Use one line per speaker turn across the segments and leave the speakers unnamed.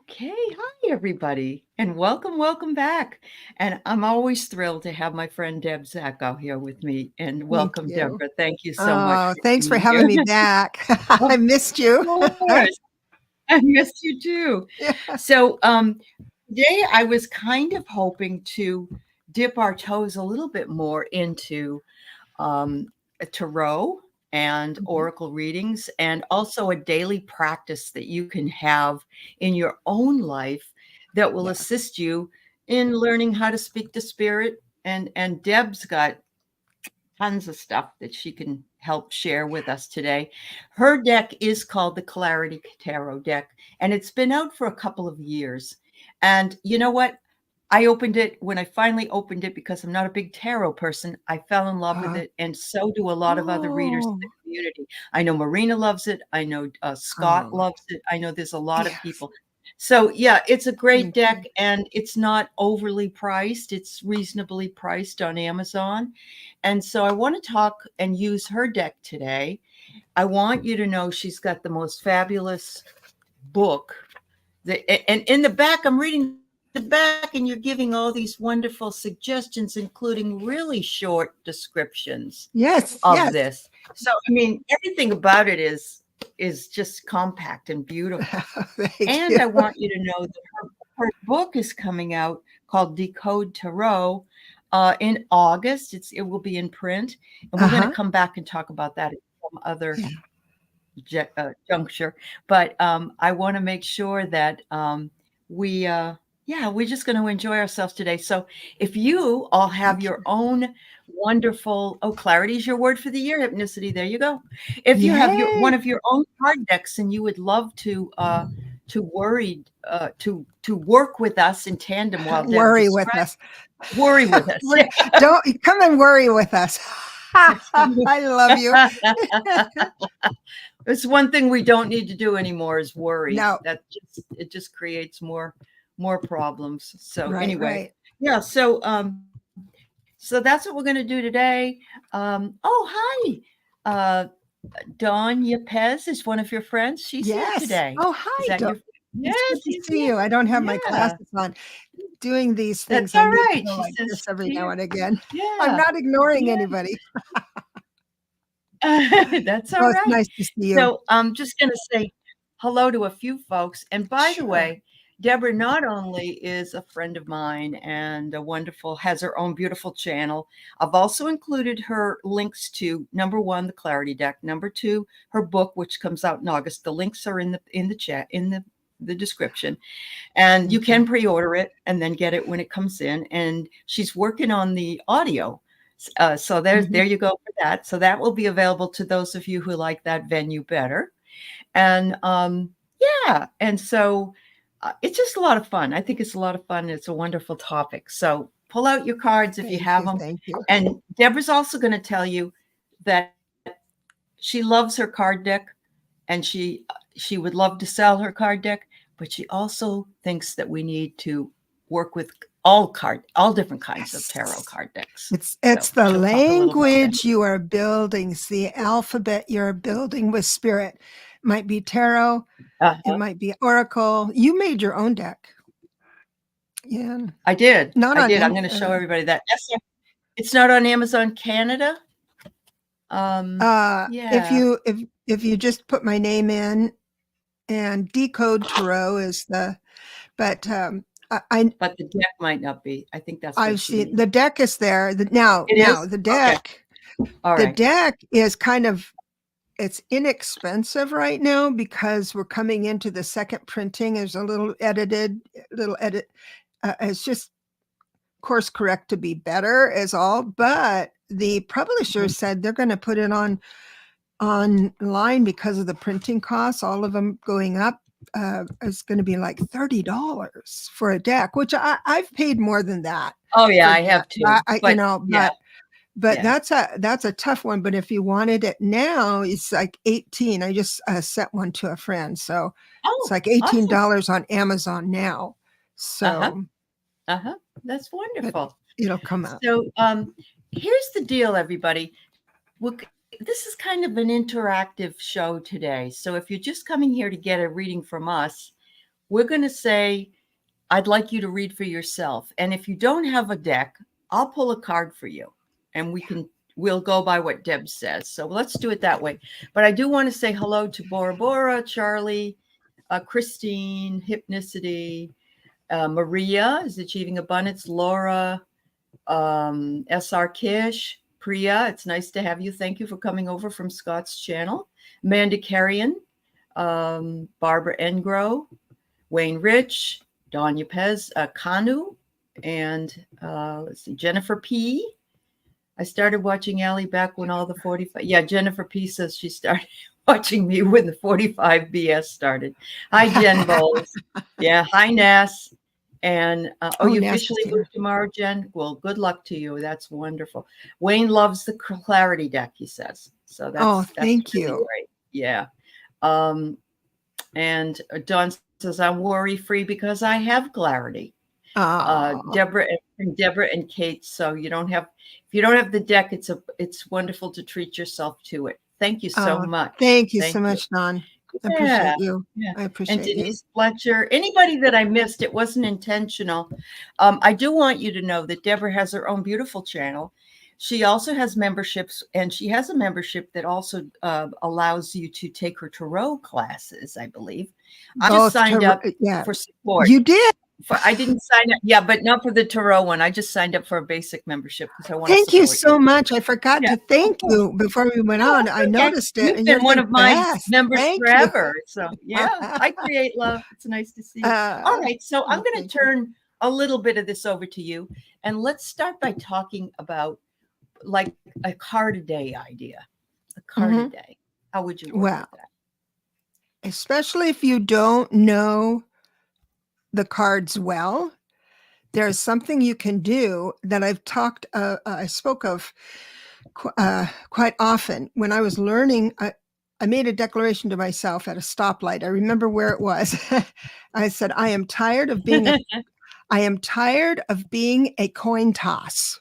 Okay, hi everybody, and welcome back. And I'm always thrilled to have my friend Deb Zachau here with me. And
Thank
welcome,
you.
Deborah. Thank you so much
Oh,
for
thanks for
being
having
here.
me back.
Of
I missed you.
course, I missed you too.
Yeah.
So today I was kind of hoping to dip our toes a little bit more into a tarot and
Mhm.
oracle readings, and also a daily practice that you can have in your own life that will
Yeah.
assist you in learning how to speak to spirit. And Deb's got tons of stuff that she can help share with us today. Her deck is called the Clarity Tarot deck, and it's been out for a couple of years. And you know what? I opened it when I finally opened it because I'm not a big tarot person. I fell in love with
Uh,
it, and so do a lot of other readers in the
oh,
community. I know Marina loves it. I know Scott
oh,
loves it. I know there's a lot of
yes.
people. So yeah, it's a great
Thank
deck,
you.
and it's not overly priced. It's reasonably priced on Amazon. And so I want to talk and use her deck today. I want you to know she's got the most fabulous book. And in the back, I'm reading the back, and you're giving all these wonderful suggestions, including really short descriptions
Yes,
of
yes.
this. So, I mean, everything about it is just compact and beautiful.
Thank
And
you.
I want you to know that her book is coming out called Decode Tarot in August. It will be in print, and we're going to
Uh-huh.
come back and talk about that at some other
Yeah.
juncture. But I want to make sure that yeah, we're just going to enjoy ourselves today. So if you all have
Thank
your
you.
own wonderful, oh, clarity is your word for the year, hypnicity. There you go. If you have your one
Yay.
of your own card decks and you would love to work with us in tandem while Deb
Worry with
describes,
us.
worry with us.
Don't come and worry with us. I love you.
It's one thing we don't need to do anymore is worry.
No.
It just creates more problems. So
Right,
anyway,
right.
yeah. So that's what we're going to do today. Oh, hi, uh, Dawn Yepes is one of your friends. She's here
Yes.
today.
Oh,
Is
hi,
that
Dawn.
your?
It's
Yes,
good to
she's
see you. I don't have
here.
my
Yeah,
glasses on. Doing these
that's
things, I
all
need to
right.
go
She
like
says
this every
she's
now
here.
and again. I'm
Yeah,
not ignoring
yeah.
anybody.
That's all
Oh, it's
right.
nice to see you.
So I'm just going to say hello to a few folks. And by the
Sure.
way, Deborah not only is a friend of mine and a wonderful, has her own beautiful channel. I've also included her links to number one, the Clarity Deck, number two, her book, which comes out in August. The links are in the chat, in the description, and you
Thank you.
can pre-order it and then get it when it comes in. And she's working on the audio. So there
Mhm.
you go for that. So that will be available to those of you who like that venue better. And yeah, and so it's just a lot of fun. I think it's a lot of fun. It's a wonderful topic. So pull out your cards if you
Thank
have
you.
them.
Thank you.
And Deborah's also going to tell you that she loves her card deck, and she would love to sell her card deck, but she also thinks that we need to work with all different kinds of tarot
Yes.
card decks.
It's
So
the
she'll talk a little about that.
language you are building. It's the alphabet you're building with spirit. It might be tarot, it
Uh-huh.
might be oracle. You made your own deck. Yeah.
I did.
Not
I
on
did. I'm
him.
going to show everybody that. It's not on Amazon Canada.
If
Yeah,
you just put my name in and decode tarot is the but
but the deck might not be. I think that's what
I've
she
seen the
means.
deck is there. Now,
It is?
the
Okay.
deck,
All
the
right.
deck is kind of it's inexpensive right now because we're coming into the second printing. There's a little edit. It's just course correct to be better is all. But the publisher
Mhm.
said they're going to put it online because of the printing costs. All of them going up. It's going to be like $30 for a deck, which I've paid more than that
Oh, yeah,
for
I
deck.
have too. But yeah,
But
yeah.
that's a tough one. But if you wanted it now, it's like 18. I just sent one to a friend, so it's
Oh,
like
awesome.
$18 on Amazon now.
Uh-huh.
So,
Uh-huh. That's
but
wonderful.
it'll come up.
So, here's the deal, everybody. This is kind of an interactive show today. So if you're just coming here to get a reading from us, we're going to say, I'd like you to read for yourself. And if you don't have a deck, I'll pull a card for you and we'll go by what Deb says. So let's do it that way. But I do want to say hello to Bora Bora, Charlie, Christine, Hypnicity, Maria is Achieving Abundance, Laura, SR Kish, Priya, it's nice to have you. Thank you for coming over from Scott's channel. Amanda Carrion, Barbara Engro, Wayne Rich, Danya Pez, Kanu, and let's see, Jennifer P. I started watching Aley back when all the 45. Yeah, Jennifer P says she started watching me when the 45 BS started. Hi, Jen Bowles. Yeah, hi, Ness. And you
Ness
officially move tomorrow, Jen? Well, good luck to you. That's wonderful. Wayne loves the clarity deck, he says. So that's
thank
really
you.
great. Yeah. And Dawn says, I'm worry-free because I have clarity. Deborah and Kate. So if you don't have the deck, it's wonderful to treat yourself to it. Thank you so much.
Thank you so much, Dawn. I appreciate you.
Yeah.
I appreciate
and Denise Fletcher, anybody that I missed, it wasn't intentional. I do want you to know that Deborah has her own beautiful channel. She also has memberships, and she has a membership that also allows you to take her tarot classes, I believe. I just signed up for support.
You did?
I didn't sign up. Yeah, but not for the tarot one. I just signed up for a basic membership because I want to
Thank you so much. I forgot to thank you before we went on. I noticed it.
You've been one of my members forever. So yeah, I create love. It's nice to see you. All right. So I'm going to turn a little bit of this over to you. And let's start by talking about like a card a day idea. A card a day. How would you work with that?
Especially if you don't know the cards well, there's something you can do that I spoke of quite often. When I was learning, I made a declaration to myself at a stoplight. I remember where it was. I said, I am tired of being a coin toss,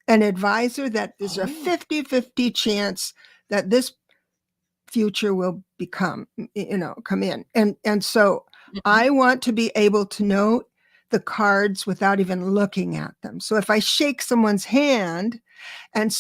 an advisor that there's a 50-50 chance that this future will come in. And so I want to be able to know the cards without even looking at them. So if I shake someone's hand and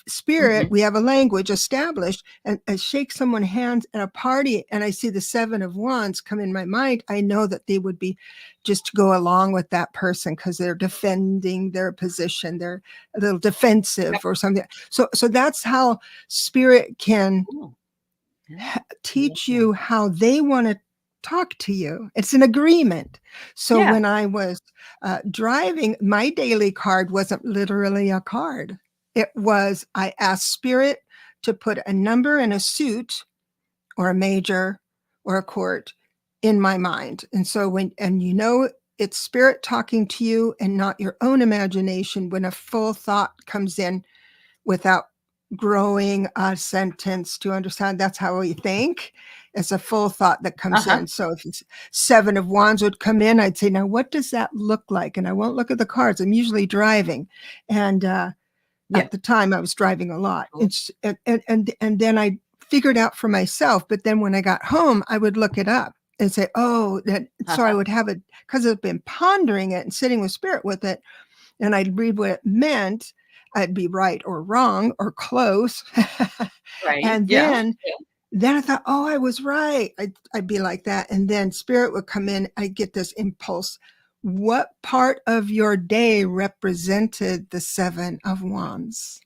spirit, we have a language established, and I shake someone's hand at a party and I see the 7 of Wands come in my mind, I know that they would be just to go along with that person because they're defending their position. They're a little defensive or something. So that's how spirit can teach you how they want to talk to you. It's an agreement. So when I was driving, my daily card wasn't literally a card. It was, I asked spirit to put a number in a suit or a major or a court in my mind. And so it's spirit talking to you and not your own imagination when a full thought comes in without growing a sentence to understand. That's how we think. It's a full thought that comes in. So if it's 7 of Wands would come in, I'd say, now what does that look like? And I won't look at the cards. I'm usually driving. And at the time I was driving a lot. And then I figured out for myself. But then when I got home, I would look it up and say, so I would have it, because I've been pondering it and sitting with spirit with it. And I'd read what it meant. I'd be right or wrong or close. And then I thought, I was right. I'd be like that. And then spirit would come in. I'd get this impulse. What part of your day represented the 7 of Wands?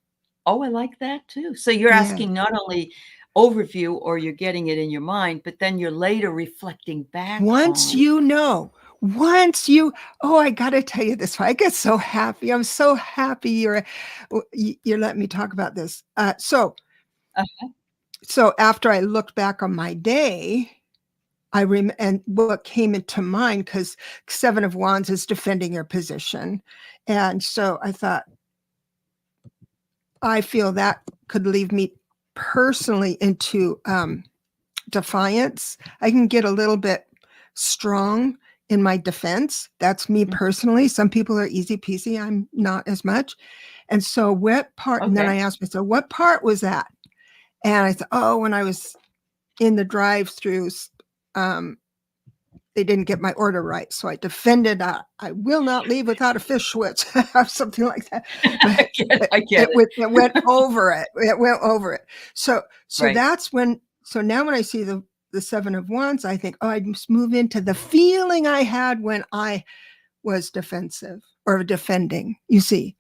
Oh, I like that too. So you're asking not only overview, or you're getting it in your mind, but then you're later reflecting back.
Once you know. I got to tell you this. I get so happy. I'm so happy you're letting me talk about this. So after I looked back on my day, and what came into mind, because 7 of Wands is defending your position. And so I thought, I feel that could leave me personally into defiance. I can get a little bit strong in my defense. That's me personally. Some people are easy peasy. I'm not as much. And so what part, and then I asked myself, what part was that? And I thought, when I was in the drive-throughs they didn't get my order right. So I defended, I will not leave without a fish switch or something like that. But
I get it.
It went over it. It went over it. So
Right.
that's when, so now when I see the Seven of Wands, I think, oh, I must move into the feeling I had when I was defensive or defending. You see,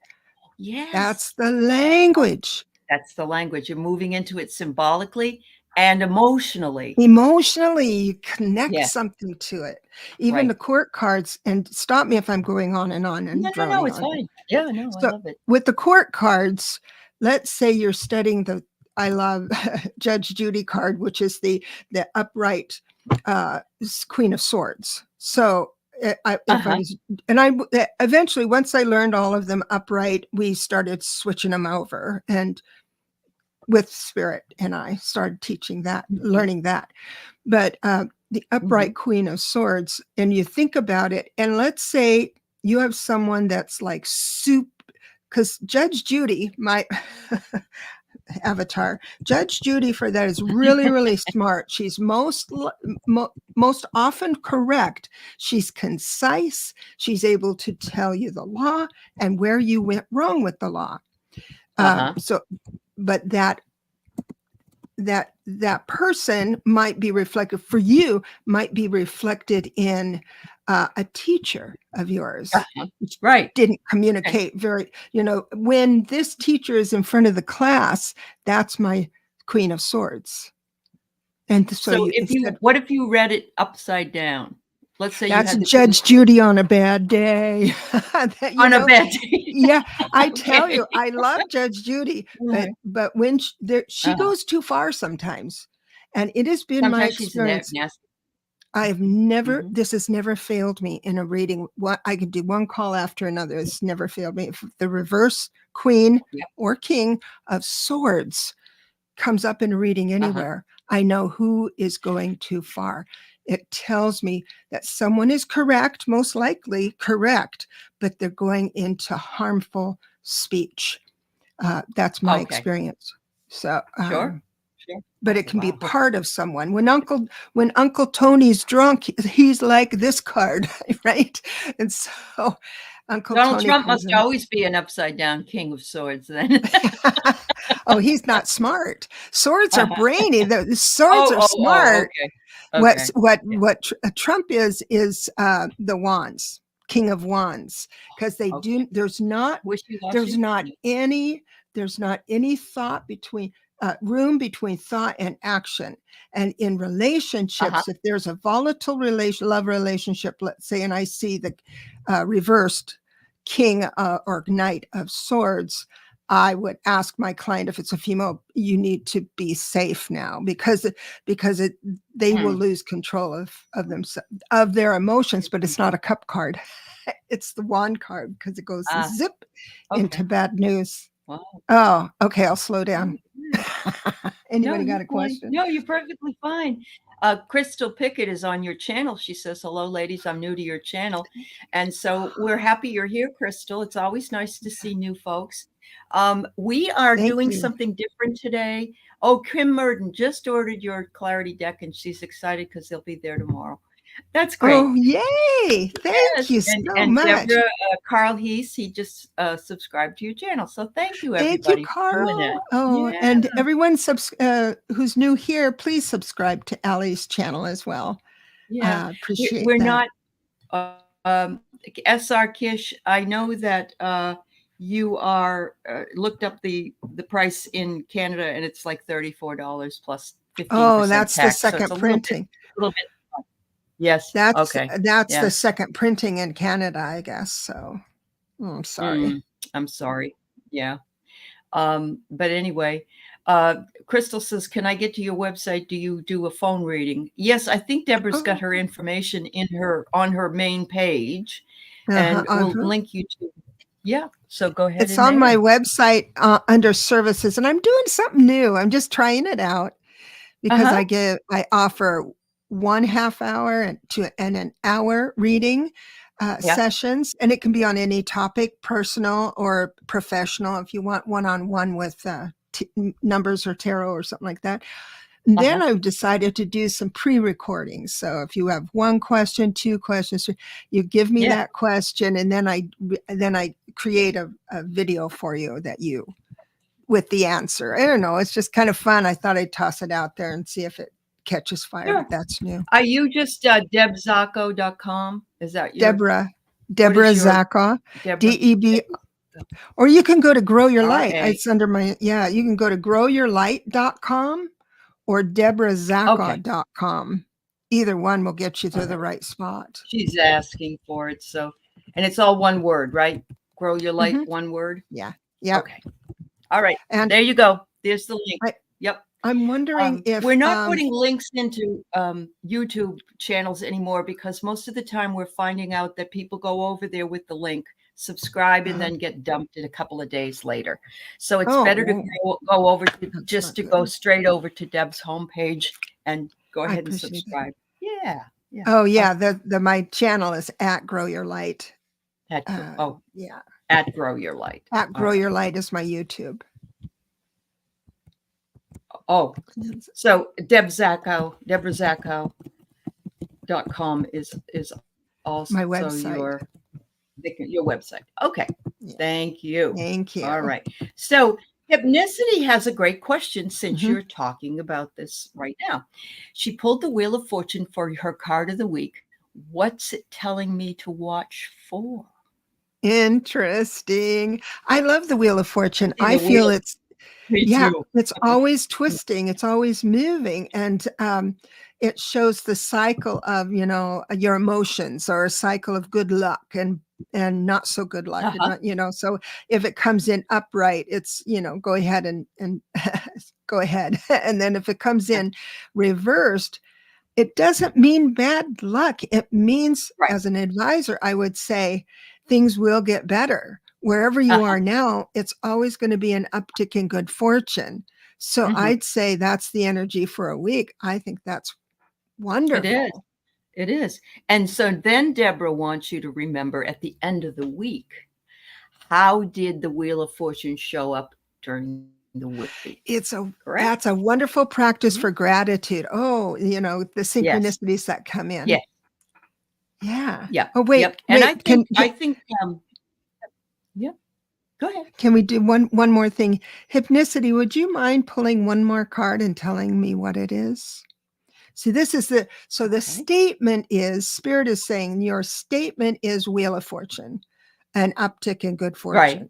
Yes.
that's the language.
That's the language. You're moving into it symbolically and emotionally.
Emotionally, you connect
Yeah.
something to it. Even
Right.
the court cards, and stop me if I'm going on and
No,
droning
it's
on.
fine. Yeah, no, I
So
love it.
with the court cards, let's say you're studying I love Judge Judy card, which is the upright Queen of Swords. So if I was, and I eventually, once I learned all of them upright, we started switching them over, and with Spirit, and I started teaching that, learning that. But the upright Queen of Swords, and you think about it, and let's say you have someone that's like soup, because Judge Judy, my avatar, Judge Judy for that is really, really smart. She's most often correct. She's concise. She's able to tell you the law and where you went wrong with the law. So, but that person might be reflected for you, might be reflected in a teacher of yours,
right?
Didn't communicate very, when this teacher is in front of the class, that's my Queen of Swords. And so
what if you read it upside down? Let's say
that's Judge Judy on a bad day.
On a bad day.
Yeah, I tell you, I love Judge Judy, but when she goes too far sometimes, and it has been my experience. I have never, this has never failed me in a reading. I could do one call after another. It's never failed me. If the reverse Queen or King of Swords comes up in a reading anywhere, I know who is going too far. It tells me that someone is correct, most likely correct, but they're going into harmful speech. That's my experience. So,
sure.
But it can be part of someone. When Uncle Tony's drunk, he's like this card, right? And so
Donald Trump must always be an upside down King of Swords then.
Oh, he's not smart. Swords are brainy. The swords are smart. What Trump is the wands, King of Wands, because they do. There's not any thought between room between thought and action. And in relationships, if there's a volatile love relationship, let's say, and I see the reversed King or Knight of Swords, I would ask my client, if it's a female, you need to be safe now, because they will lose control of themselves, of their emotions. But it's not a cup card. It's the wand card, because it goes zip into bad news.
Wow.
Oh, okay. I'll slow down. Anybody got a question?
No, you're perfectly fine. Crystal Pickett is on your channel. She says, hello, ladies. I'm new to your channel. And so we're happy you're here, Crystal. It's always nice to see new folks. We are doing something different today. Oh, Kim Murden just ordered your Clarity deck, and she's excited because they'll be there tomorrow. That's great.
Oh, yay. Thank you so much.
Deborah, Carl Heese, he just subscribed to your channel. So thank you, everybody.
Thank you, Carl. Oh, and everyone who's new here, please subscribe to Aley's channel as well.
Yeah,
appreciate
we're
that.
not, SR Kish, I know that you are looked up the price in Canada, and it's like $34 plus 15%
Oh, that's
tax,
the second printing.
A little bit. Yes.
That's the second printing in Canada, I guess. So I'm sorry.
I'm sorry. Yeah. But anyway, Crystal says, can I get to your website? Do you do a phone reading? Yes, I think Deborah's got her information on her main page, and we'll link you to. Yeah. So go ahead.
It's on my website under services, and I'm doing something new. I'm just trying it out, because I offer 1/2 hour and an hour reading sessions, and it can be on any topic, personal or professional. If you want one-on-one with numbers or tarot or something like that, And then I've decided to do some pre-recordings. So if you have one question, two questions, you give me that question, and then I create a video for you with the answer. I don't know. It's just kind of fun. I thought I'd toss it out there and see if it catches fire.
Sure.
But that's new.
Are you just debzachau.com? Is that your
Deborah Zachau, DEB, or you can go to Grow Your Light. It's under my, you can go to growyourlight.com or deborahzachau.com. Either one will get you to the right spot.
She's asking for it. So, and it's all one word, right? Grow Your Light, one word.
Yeah.
Okay. All right. And there you go. There's the link. Yep.
I'm wondering if
we're not putting links into YouTube channels anymore, because most of the time we're finding out that people go over there with the link, subscribe, and then get dumped in a couple of days later. So it's better to go over to go straight over to Deb's homepage and go ahead and subscribe. Yeah.
Oh yeah. My channel is at Grow Your Light.
At Grow Your Light.
At Grow Your Light is my YouTube.
Oh, so Deb Zachau, deborahzachau.com is also
my website.
Your website. Okay.
Yeah.
Thank you.
Thank you.
All right. So Hypnicity has a great question, since you're talking about this right now. She pulled the Wheel of Fortune for her card of the week. What's it telling me to watch for?
Interesting. I love the Wheel of Fortune. I feel it's it's always twisting. It's always moving. And it shows the cycle of, your emotions, or a cycle of good luck and not so good luck. So if it comes in upright, it's, go ahead and go ahead. And then if it comes in reversed, it doesn't mean bad luck. It means, as an advisor, I would say things will get better. Wherever you are now, it's always going to be an uptick in good fortune. So I'd say that's the energy for a week. I think that's wonderful.
It is. And so then Deborah wants you to remember at the end of the week, how did the Wheel of Fortune show up during the week?
That's a wonderful practice for gratitude. Oh, the synchronicities that come in. Yeah.
Oh, wait. And I think go ahead.
Can we do one more thing? Hypnicity, would you mind pulling one more card and telling me what it is? See, this is the statement is, Spirit is saying your statement is Wheel of Fortune, an uptick in good fortune.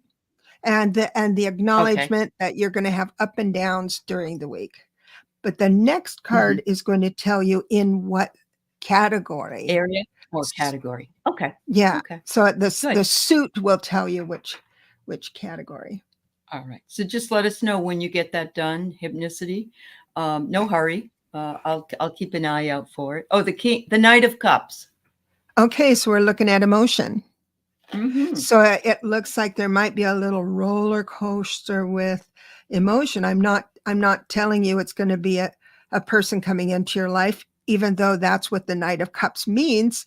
And the acknowledgement that you're going to have up and downs during the week. But the next card is going to tell you in what category.
Area or category. Okay.
Yeah. Okay. So the suit will tell you which category.
All right. So just let us know when you get that done, Hypnicity. No hurry. I'll keep an eye out for it. Oh, the Knight of Cups.
Okay, so we're looking at emotion. So it looks like there might be a little roller coaster with emotion. I'm not telling you it's going to be a person coming into your life, even though that's what the Knight of Cups means.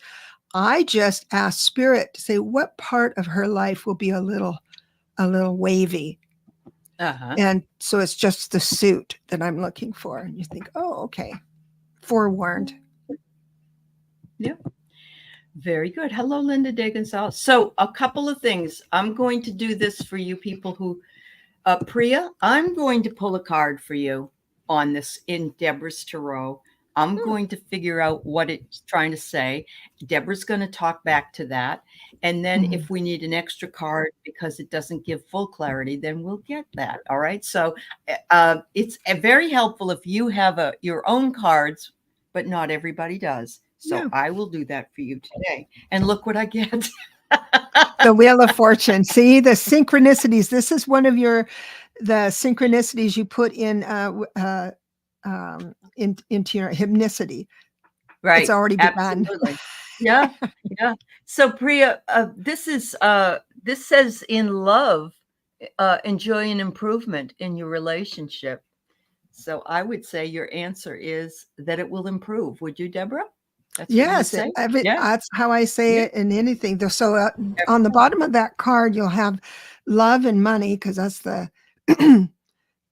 I just asked Spirit to say what part of her life will be a little wavy. And so it's just the suit that I'm looking for. And you think, oh, okay. Forewarned.
Yep. Very good. Hello, Linda De Gonzalez. So a couple of things. I'm going to do this for you people who, Priya, I'm going to pull a card for you on this in Deborah's Tarot. I'm going to figure out what it's trying to say. Deborah's going to talk back to that. And then if we need an extra card because it doesn't give full clarity, then we'll get that. All right. So it's very helpful if you have your own cards, but not everybody does. So I will do that for you today. And look what I get.
The Wheel of Fortune. See the synchronicities. This is one of the synchronicities you put in into your Hypnicity.
Right.
It's already begun.
Yeah. So Priya, this says in love, enjoy an improvement in your relationship. So I would say your answer is that it will improve. Would you, Deborah?
Yes, that's how I say it in anything. So on the bottom of that card, you'll have love and money, because that's the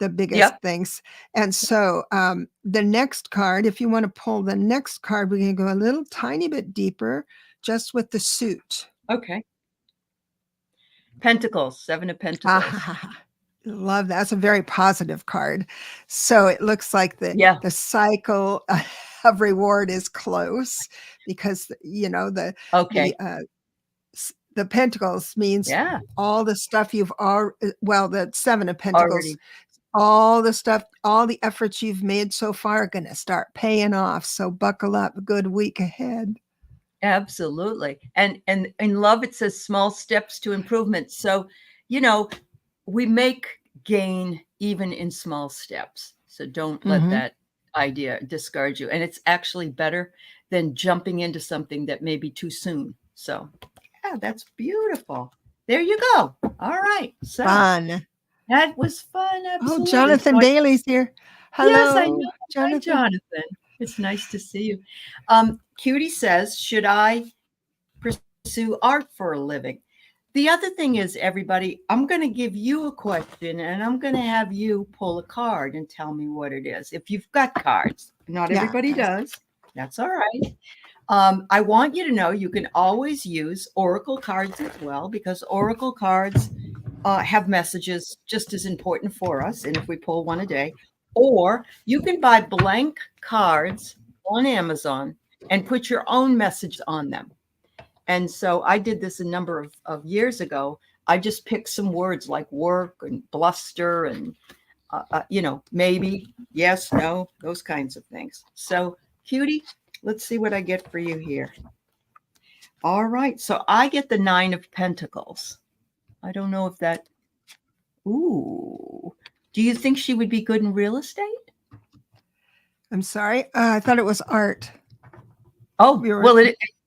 the biggest
Yep.
things. And so the next card, if you want to pull the next card, we're going to go a little tiny bit deeper just with the suit.
Okay. Pentacles, 7 of Pentacles.
Love that. That's a very positive card. So it looks like
Yeah.
the cycle of reward is close because, you know,
Okay.
the Pentacles means
Yeah.
all the stuff you've already, well, the 7 of Pentacles,
Already.
all the stuff, all the efforts you've made so far are going to start paying off. So buckle up, a good week ahead.
Absolutely. And in love, it says small steps to improvement. So, you know, we make gain even in small steps. So don't let that idea discourage you. And it's actually better than jumping into something that may be too soon. So yeah, that's beautiful. There you go. All right. So
Fun.
that was fun. Absolutely.
Oh, Jonathan
So
Daly's here. Hello,
yes, I know.
Jonathan.
Hi, Jonathan. It's nice to see you. Cutie says, should I pursue art for a living? The other thing is, everybody, I'm going to give you a question and I'm going to have you pull a card and tell me what it is. If you've got cards, not everybody does. That's all right. I want you to know you can always use oracle cards as well, because oracle cards have messages just as important for us. And if we pull one a day, or you can buy blank cards on Amazon and put your own message on them. And so I did this a number of years ago. I just picked some words like work and bluster and, you know, maybe, yes, no, those kinds of things. So, Cutie, let's see what I get for you here. All right. So I get the 9 of Pentacles. I don't know if that. Ooh. Do you think she would be good in real estate?
I'm sorry. I thought it was art.
Oh,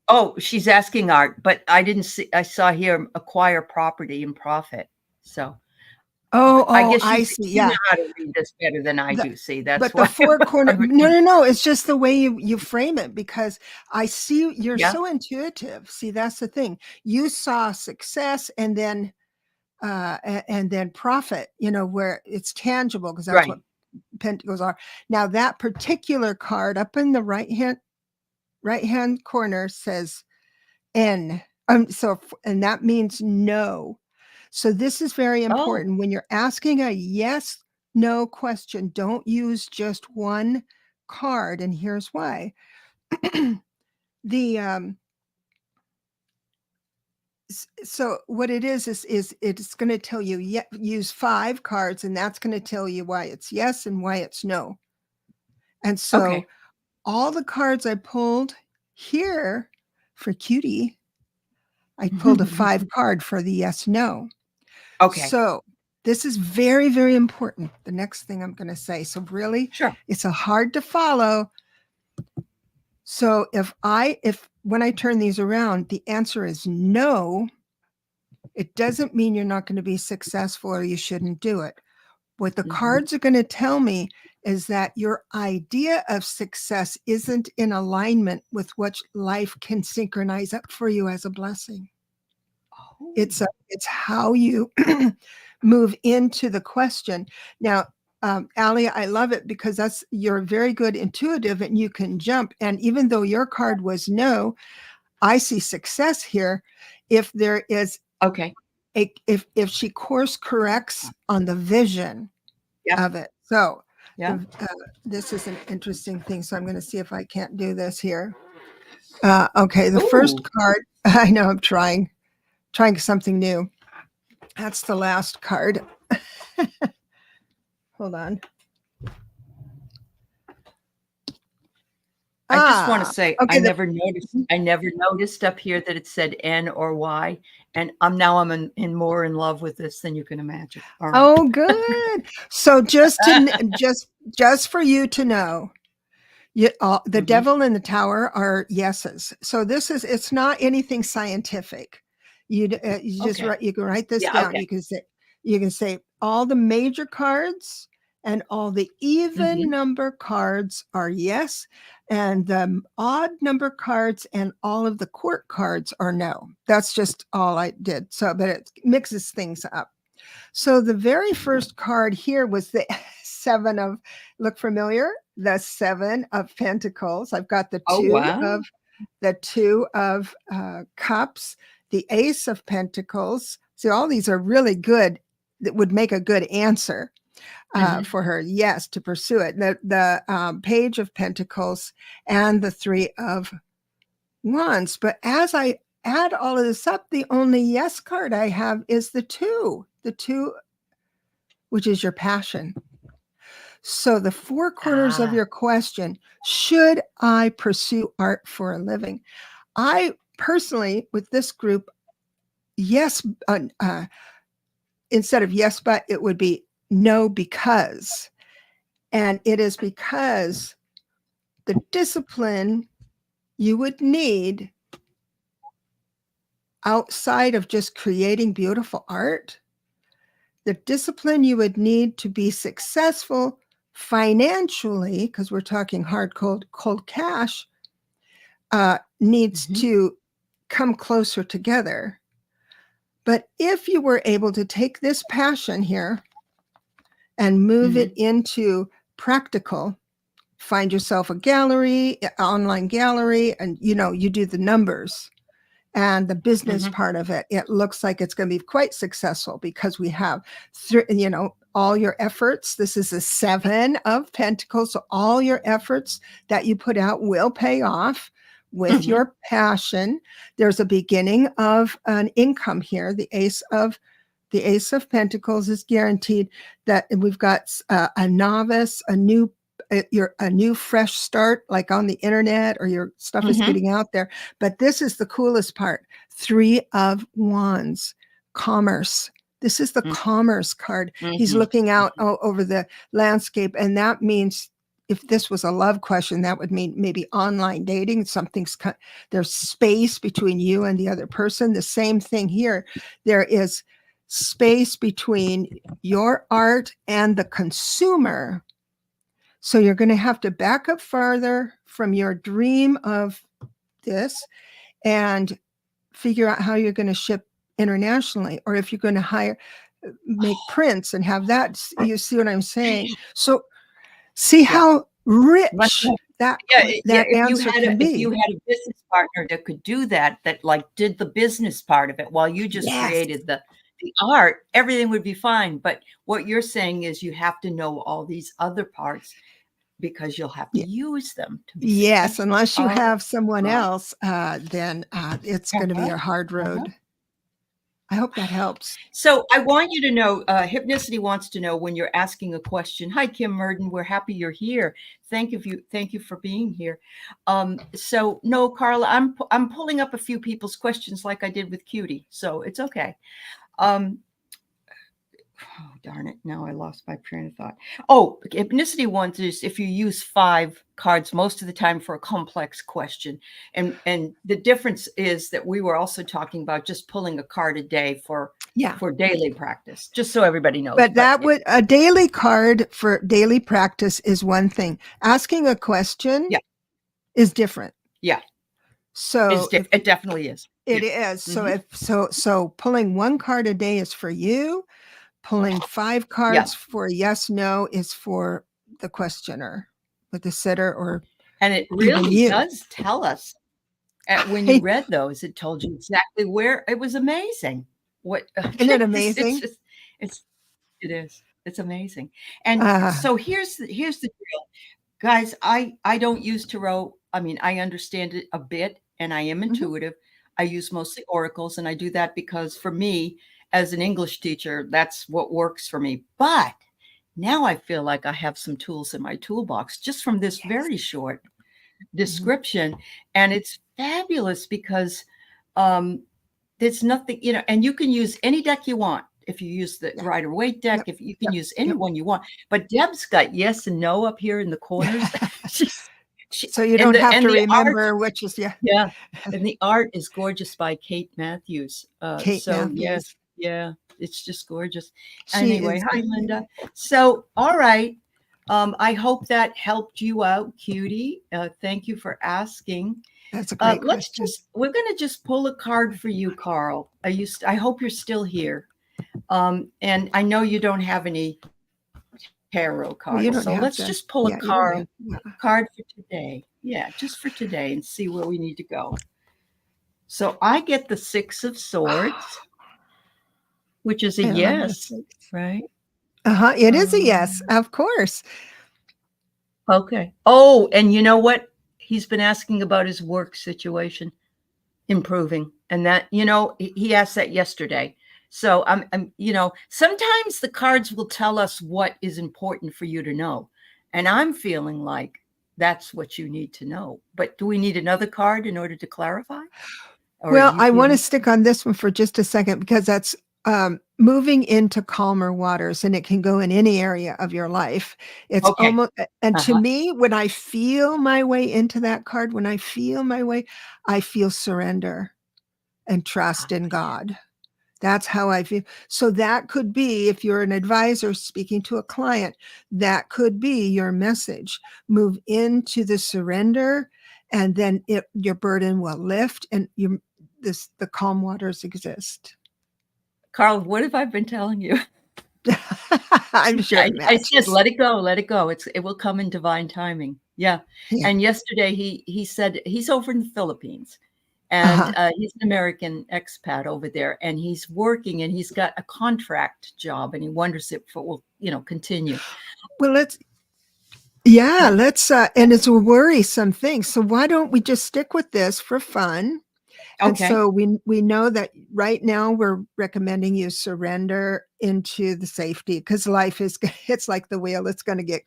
well, she's asking art, but I didn't see. I saw here acquire property and profit. So, I guess you
see.
You know how to read this better than I do. See, that's
but
why.
the 4 corner. No. It's just the way you frame it, because I see you're so intuitive. See, that's the thing. You saw success and then profit. You know, where it's tangible, because that's what Pentacles are. Now that particular card up in the right hand corner says N. And that means no. So this is very important. When you're asking a yes, no question, don't use just one card. And here's why. So what it is it's going to tell you, use 5 cards, and that's going to tell you why it's yes and why it's no. And so all the cards I pulled here for Cutie, I pulled a 5 card for the yes, no.
Okay.
So this is very, very important. The next thing I'm going to say. So really, it's a hard to follow. So when I turn these around, the answer is no. It doesn't mean you're not going to be successful or you shouldn't do it. What the cards are going to tell me is that your idea of success isn't in alignment with what life can synchronize up for you as a blessing. It's how you move into the question. Now, Aley, I love it because you're very good intuitive and you can jump. And even though your card was no, I see success here. If there is if she course corrects on the vision of it. So this is an interesting thing. So I'm going to see if I can't do this here. Okay, the first card. I know I'm trying something new. That's the last card. Hold on.
I just want to say, I never noticed up here that it said N or Y, and I'm more in love with this than you can imagine.
Right. Oh, good. So just for you to know, the devil and the tower are yeses. So it's not anything scientific. You just write. You can write this down. Okay. You can say all the major cards and all the even number cards are yes, and the odd number cards and all of the quirk cards are no. That's just all I did. So, but it mixes things up. So the very first card here was the seven of, look familiar? The seven of Pentacles. I've got the
Oh, wow.
two of cups, the ace of Pentacles. So all these are really good. That would make a good answer for her. Yes, to pursue it. The page of Pentacles and the three of Wands. But as I add all of this up, the only yes card I have is the two, which is your passion. So the four corners of your question, should I pursue art for a living? I personally, with this group, yes, instead of yes, but it would be no, because. And it is because the discipline you would need outside of just creating beautiful art, the discipline you would need to be successful financially, because we're talking hard, cold cash, needs to come closer together. But if you were able to take this passion here and move it into practical, find yourself a gallery, online gallery, and you do the numbers and the business part of it, it looks like it's going to be quite successful, because we have all your efforts. This is a seven of Pentacles. So all your efforts that you put out will pay off with your passion. There's a beginning of an income here. The ace of Pentacles is guaranteed. That we've got a novice, a new fresh start, like on the internet, or your stuff is getting out there. But this is the coolest part. Three of Wands, commerce. This is the commerce card. He's looking out over the landscape. And that means, if this was a love question, that would mean maybe online dating. There's space between you and the other person. The same thing here. There is space between your art and the consumer. So you're going to have to back up farther from your dream of this and figure out how you're going to ship internationally, or if you're going to make prints and have that. You see what I'm saying? So see how rich that answer can be.
If you had a business partner that could do that like did the business part of it while you just created the art, everything would be fine. But what you're saying is you have to know all these other parts, because you'll have to use them to be
successful. Unless you have someone else, then it's going to be a hard road. I hope that helps.
So I want you to know, Hypnicity wants to know, when you're asking a question. Hi, Kim Murden. We're happy you're here. Thank you for being here. So no, Carla, I'm pulling up a few people's questions like I did with Cutie, so it's okay. Oh, darn it. Now I lost my train of thought. Oh, Hypnicity wants is if you use 5 cards most of the time for a complex question. And the difference is that we were also talking about just pulling a card a day for daily practice, just so everybody knows.
But a daily card for daily practice is one thing. Asking a question is different.
Yeah.
So
it definitely is.
It is. So pulling one card a day is for you. Pulling 5 cards for yes, no is for the questioner, with the sitter,
and it really does tell us. When you read those, it told you exactly where. It was amazing.
Isn't it amazing?
It is. It's amazing. And so here's the deal, guys. I don't use tarot. I mean, I understand it a bit, and I am intuitive. I use mostly oracles, and I do that because for me, as an English teacher, that's what works for me. But now I feel like I have some tools in my toolbox just from this very short description. And it's fabulous because there's nothing, and you can use any deck you want. If you use the Rider-Waite deck, if you can use any one you want. But Deb's got yes and no up here in the corners.
So you don't have to remember which is
Yeah. And the art is gorgeous by Kate Matthews. Yes. Yeah, it's just gorgeous. Anyway, hi, Linda. So, all right. I hope that helped you out, Cutie. Thank you for asking.
That's a great question.
We're going to just pull a card for you, Carl. I hope you're still here. And I know you don't have any tarot
Well,
cards,
you don't
so
have
let's
to.
just pull a
Yeah, you don't have.
card for today. Yeah, just for today and see where we need to go. So I get the Six of Swords, which is a
I love the
yes,
6.
right?
It is a yes,
Um,
of course.
okay. Oh, and you know what? He's been asking about his work situation improving, and that, he asked that yesterday. So I'm, sometimes the cards will tell us what is important for you to know, and I'm feeling like that's what you need to know. But do we need another card in order to clarify, or are
Well,
you
I want to
feeling?
stick on this one for just a second because that's moving into calmer waters, and it can go in any area of your life. It's
Okay.
almost, and to
Uh-huh.
me, when I feel my way into that card, when I feel my way, I feel surrender and trust in God. That's how I feel. So that could be, if you're an advisor speaking to a client, that could be your message. Move into the surrender, and then your burden will lift, and the calm waters exist.
Carl, what have I been telling you?
I'm sure it
I said,
matches.
let it go, let it go. It will come in divine timing. Yeah.
Yeah.
And yesterday he said he's over in the Philippines, and
Uh-huh.
he's an American expat over there, and he's working, and he's got a contract job, and he wonders if it will, continue.
Well, let's
Yeah.
and it's a worrisome thing. So why don't we just stick with this for fun? And
Okay.
so we know that right now we're recommending you surrender into the safety, because life is it's like the wheel. It's going to get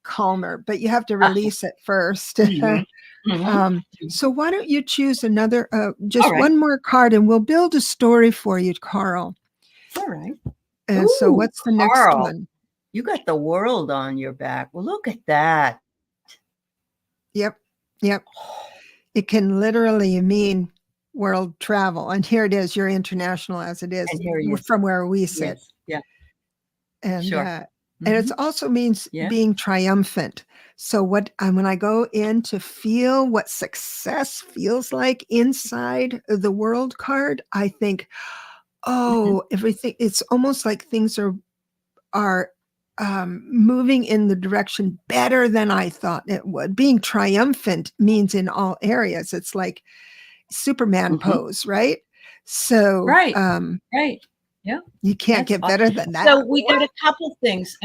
calmer, but you have to
Uh,
release it first.
mhm, mhm.
So why don't you choose another,
All
just
right.
one more card, and we'll build a story for you, Carl.
All right.
And so
Ooh,
what's the next
Carl,
one?
you got the world on your back. Well, look at that.
Yep. Yep. It can literally mean world travel. And here it is. You're international as it is
And here he is.
from where we sit.
Yes. Yeah.
And
Sure.
it
Mhm.
also means
Yeah.
being triumphant. So when I go in to feel what success feels like inside the world card, I think,
Mhm.
oh, everything, it's almost like things are moving in the direction better than I thought it would. Being triumphant means in all areas. It's like Superman
Mhm.
pose, right? So
Right. Right. Yeah.
you can't
That's
get
awesome.
better than
So
that.
we got a couple things.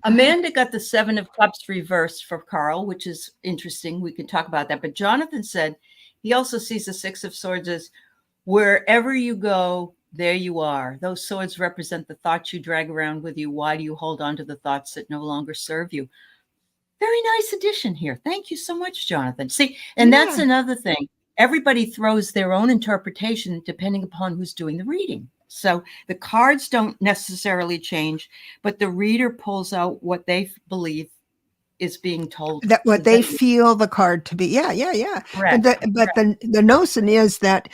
Amanda got the Seven of Cups reversed for Carl, which is interesting. We can talk about that. But Jonathan said he also sees the Six of Swords as wherever you go, there you are. Those swords represent the thoughts you drag around with you. Why do you hold on to the thoughts that no longer serve you? Very nice addition here. Thank you so much, Jonathan. See, and that's
Yeah.
another thing. Everybody throws their own interpretation depending upon who's doing the reading. So the cards don't necessarily change, but the reader pulls out what they believe is being told
That
to
what they
them.
feel the card to be. Yeah, yeah, yeah. But
Correct.
the notion is that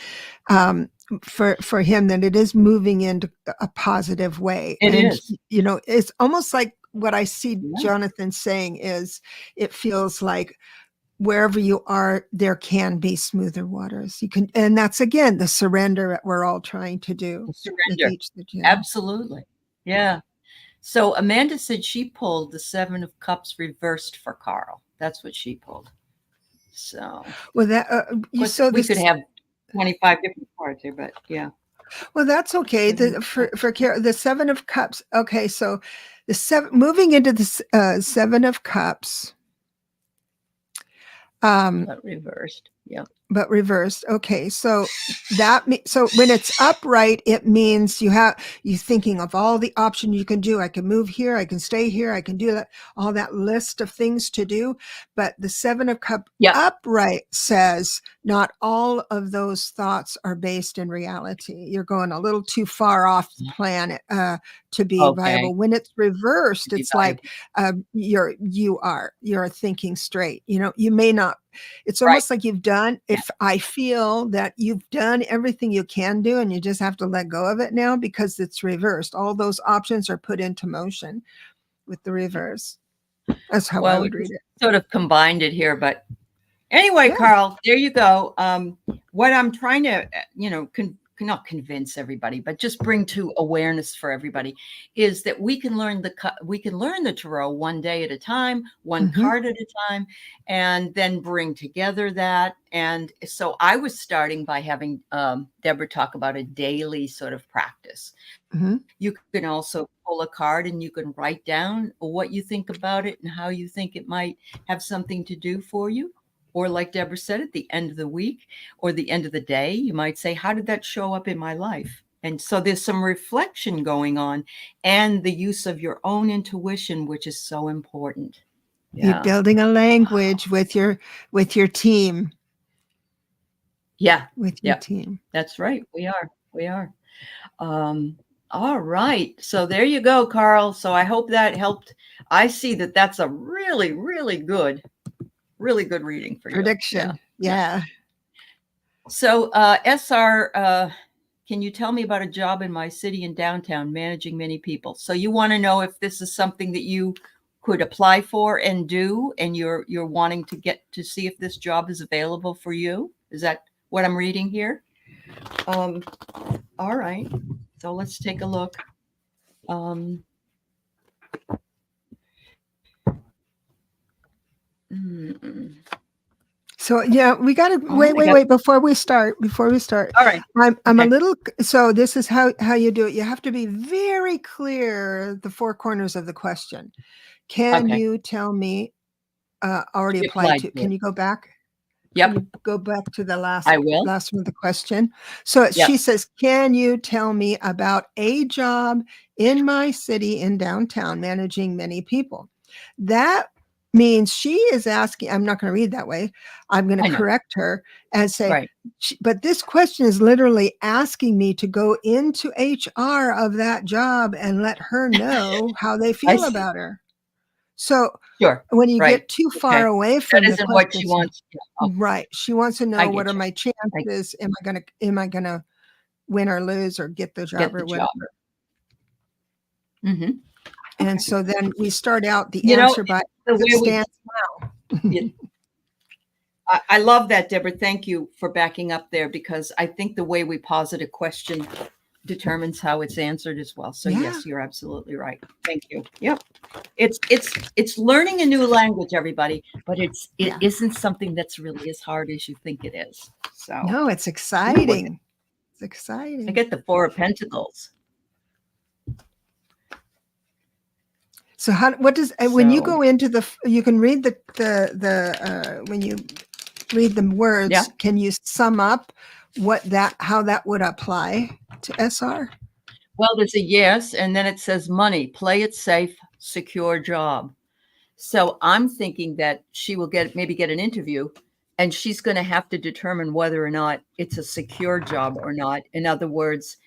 for him, that it is moving into a positive way.
It
And
is.
it's almost like what I see
Yeah.
Jonathan saying is, it feels like wherever you are, there can be smoother waters. You can, and that's again the surrender that we're all trying to do with
Surrender.
each. Yeah.
Absolutely. Yeah. So Amanda said she pulled the Seven of Cups reversed for Carl. That's what she pulled. So
Well, that you
course,
so
we could
this.
have 25 different cards here, but yeah.
Well, that's okay.
Seven of
For
Cups.
the Seven of Cups. Okay, so the moving into the Seven of Cups.
But reversed. Yeah.
But reversed. Okay, so so when it's upright, it means you thinking of all the options you can do. I can move here, I can stay here, I can do that, all that list of things to do. But the Seven of Cups
Yeah.
upright says not all of those thoughts are based in reality. You're going a little too far off the planet to be viable. When it's reversed, it's like you're thinking straight. You may not. It's
Right.
almost like you've done,
Yeah.
if I feel that you've done everything you can do and you just have to let go of it now because it's reversed. All those options are put into motion with the reverse. That's how I
Well, we
would read it.
sort of combined it here, but anyway,
Yeah.
Carl, there you go. What I'm trying to, not convince everybody, but just bring to awareness for everybody, is that we can learn the tarot one day at a time, one card at a time, and then bring together that. And so I was starting by having Deborah talk about a daily sort of practice. You can also pull a card and you can write down what you think about it and how you think it might have something to do for you. Or like Deborah said, at the end of the week or the end of the day, you might say, how did that show up in my life? And so there's some reflection going on and the use of your own intuition, which is so important.
You're building a language with your team.
Yeah.
With your team.
That's right. We are. All right. So there you go, Carl. So I hope that helped. I see that that's a really, really good reading for you.
Prediction. Yeah.
So, SR, can you tell me about a job in my city in downtown managing many people? So you want to know if this is something that you could apply for and do, and you're wanting to get to see if this job is available for you? Is that what I'm reading here? All right. So let's take a look.
So yeah, we got to wait before we start.
All right.
I'm a little, so this is how you do it. You have to be very clear the four corners of the question. Can you tell me already applied to? Can you go back?
Yep.
Can you go back to the last one of the question. So she says, can you tell me about a job in my city in downtown managing many people? That means she is asking, I'm not going to read that way. I'm going to correct her and say, but this question is literally asking me to go into HR of that job and let her know how they feel about her. So when you get too far away from
that isn't what she wants.
Right. She wants to know what are my chances? Am I gonna win or lose or get the job or whatever? And so then we start out the answer by the way it stands now.
I love that, Deborah. Thank you for backing up there, because I think the way we posit a question determines how it's answered as well. So yes, you're absolutely right. Thank you. Yep. It's learning a new language, everybody, but it isn't something that's really as hard as you think it is. So
no, it's exciting. It's exciting.
I get the Four of Pentacles.
So what does when you go into you can read when you read the words, can you sum up how that would apply to SR?
Well, there's a yes, and then it says money, play it safe, secure job. So I'm thinking that she will maybe get an interview, and she's going to have to determine whether or not it's a secure job or not. In other words,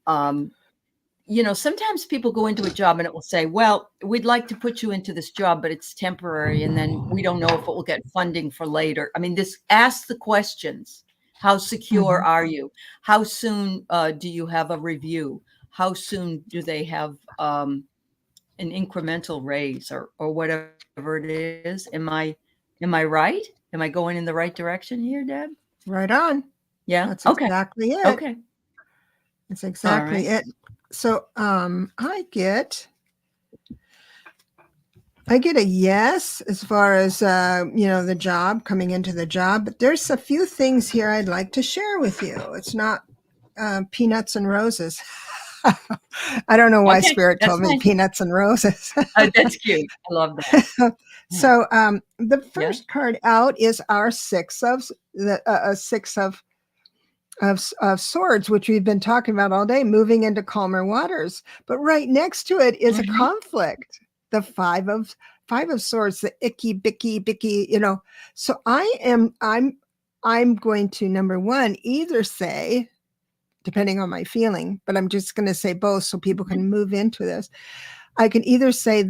sometimes people go into a job and it will say, well, we'd like to put you into this job, but it's temporary. And then we don't know if it will get funding for later. I mean, ask the questions. How secure are you? How soon do you have a review? How soon do they have an incremental raise or whatever it is? Am I right? Am I going in the right direction here, Deb?
Right on.
Yeah.
That's exactly it.
Okay.
That's exactly it. So I get a yes as far as the job, coming into the job, but there's a few things here I'd like to share with you. It's not peanuts and roses. I don't know why Spirit told me peanuts and roses.
That's cute. I love that.
So the first card out is our six of swords, which we've been talking about all day, moving into calmer waters. But right next to it is a conflict. The five of swords, the icky bicky, So I'm going to, number one, either say, depending on my feeling, but I'm just going to say both so people can move into this. I can either say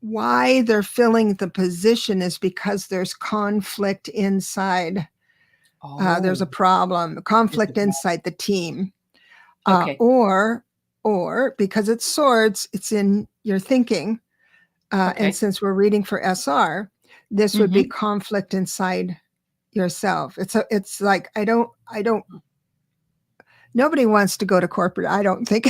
why they're filling the position is because there's conflict inside. There's a conflict inside the team. Or because it's swords, it's in your thinking. And since we're reading for SR, this would be conflict inside yourself. It's like, I don't nobody wants to go to corporate, I don't think,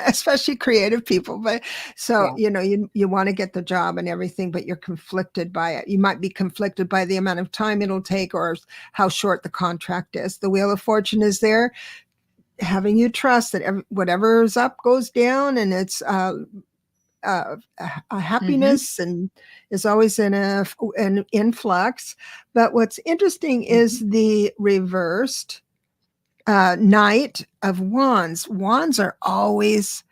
especially creative people. But so,
Yeah.
you want to get the job and everything, but you're conflicted by it. You might be conflicted by the amount of time it'll take or how short the contract is. The Wheel of Fortune is there, having you trust that whatever's up goes down, and it's a happiness and is always in an influx. But what's interesting is the reversed Knight of Wands. Wands are always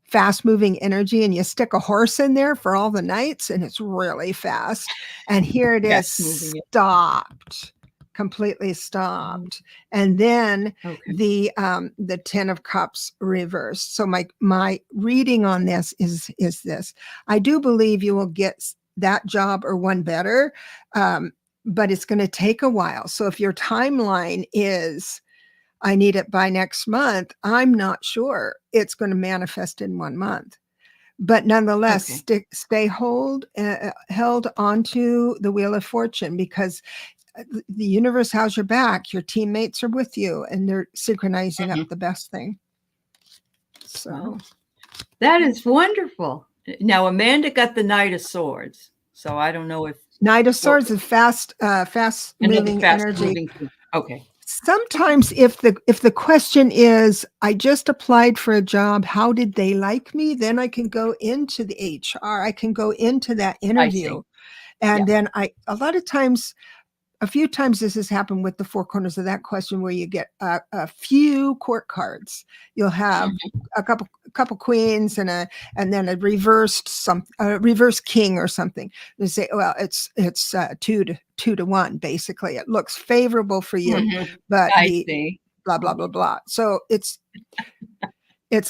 fast moving energy, and you stick a horse in there for all the knights and it's really fast. And here it is, stopped, completely stopped. And then the 10 of Cups reversed. So my reading on this is this: I do believe you will get that job or one better, but it's going to take a while. So if your timeline is, I need it by next month, I'm not sure it's going to manifest in 1 month. But nonetheless, stay held onto the Wheel of Fortune, because the universe has your back. Your teammates are with you, and they're synchronizing up the best thing. So
that is wonderful. Now, Amanda got the Knight of Swords, so I don't know if
Knight of Swords is fast moving energy.
Okay.
Sometimes if the question is, I just applied for a job, how did they like me? Then I can go into the HR. I can go into that interview. And then a lot of times, a few times this has happened with the four corners of that question, where you get a few court cards. You'll have a couple queens and then a reversed reverse king or something. They say, well, it's 2 to 1. Basically, it looks favorable for you, but blah blah blah blah. So it's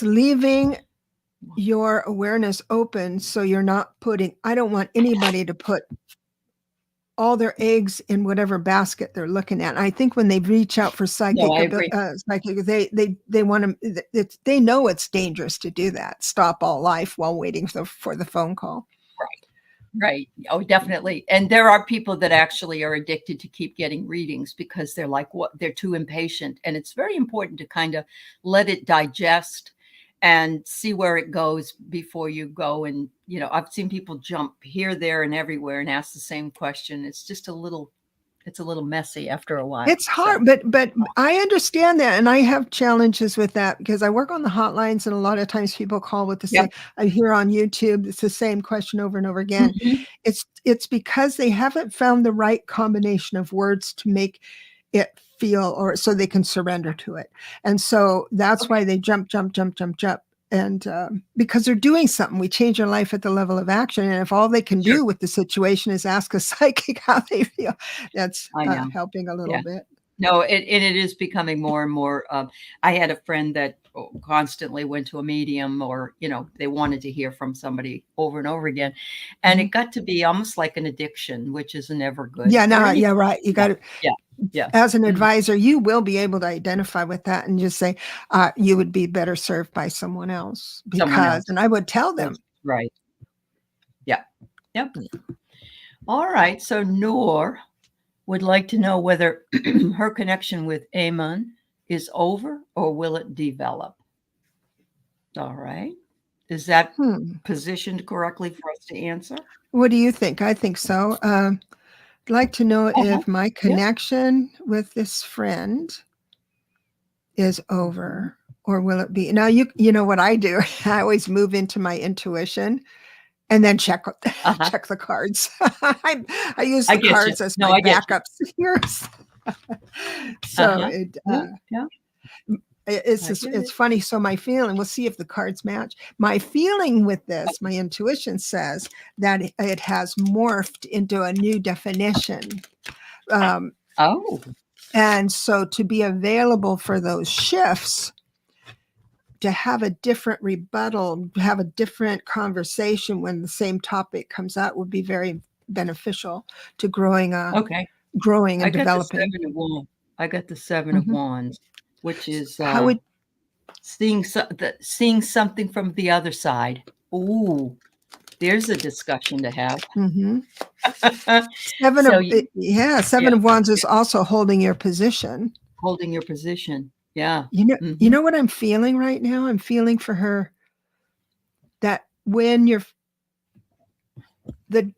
leaving your awareness open, so you're not putting. I don't want anybody to put all their eggs in whatever basket they're looking at. I think when they reach out for psychic, they want to. They know it's dangerous to do that. Stop all life while waiting for the phone call.
Right. Oh, definitely. And there are people that actually are addicted to keep getting readings because they're like, what? They're too impatient. And it's very important to kind of let it digest and see where it goes before you go. And, I've seen people jump here, there, and everywhere and ask the same question. It's just a little messy after a while.
It's hard, but I understand that. And I have challenges with that because I work on the hotlines, and a lot of times people call with the same, I hear on YouTube, it's the same question over and over again. It's because they haven't found the right combination of words to make it feel, or so they can surrender to it. And so that's why they jump. And because they're doing something, we change their life at the level of action. And if all they can do with the situation is ask a psychic how they feel, that's helping a little bit.
No, it is becoming more and more. I had a friend that constantly went to a medium, or, they wanted to hear from somebody over and over again. And it got to be almost like an addiction, which is never good.
Right. You got to. As an advisor, you will be able to identify with that and just say, you would be better served by someone else. And I would tell them.
Right. Yeah. Yep. All right. So Noor would like to know whether her connection with Amon is over, or will it develop? All right. Is that positioned correctly for us to answer?
What do you think? I think so. I'd like to know if my connection with this friend is over, or will it be? Now, you know what I do? I always move into my intuition and then check the cards. I use the cards as my backups here. So it's funny. So my feeling, we'll see if the cards match. My feeling with this, my intuition says that it has morphed into a new definition. And so to be available for those shifts, to have a different rebuttal, have a different conversation when the same topic comes out would be very beneficial to growing and developing.
I got the 7 of Wands, which is seeing something from the other side. Ooh, there's a discussion to have.
Seven of Wands is also holding your position.
Holding your position. Yeah.
You
Mhm.
know what I'm feeling right now? I'm feeling for her that when the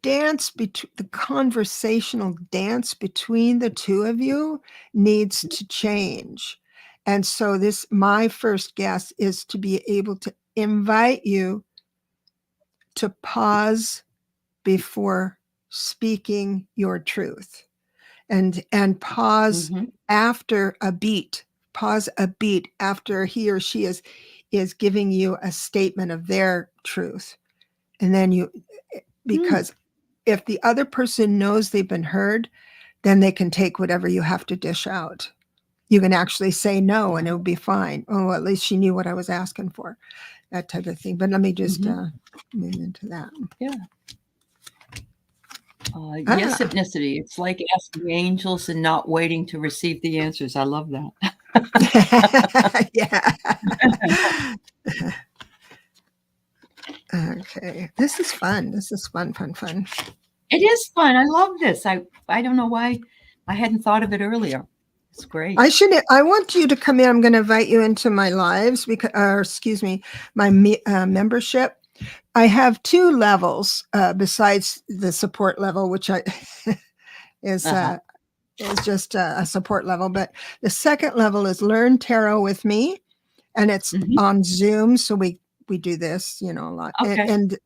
conversational dance between the two of you needs to change. And so my first guess is to be able to invite you to pause before speaking your truth, and pause
Mhm.
after a beat. Pause a beat after he or she is giving you a statement of their truth. And then because if the other person knows they've been heard, then they can take whatever you have to dish out. You can actually say no and it will be fine. Oh, at least she knew what I was asking for, that type of thing. But let me just move into that.
Yeah. Yes,
Ah.
hypnicity. It's like asking angels and not waiting to receive the answers. I love that.
Yeah. Okay. This is fun. This is fun.
It is fun. I love this. I don't know why I hadn't thought of it earlier. It's great.
I want you to come in. I'm going to invite you into my lives my membership. I have 2 levels besides the support level, which is just a support level. But the second level is Learn Tarot with me, and it's on Zoom. So we do this, a lot.
Okay.
And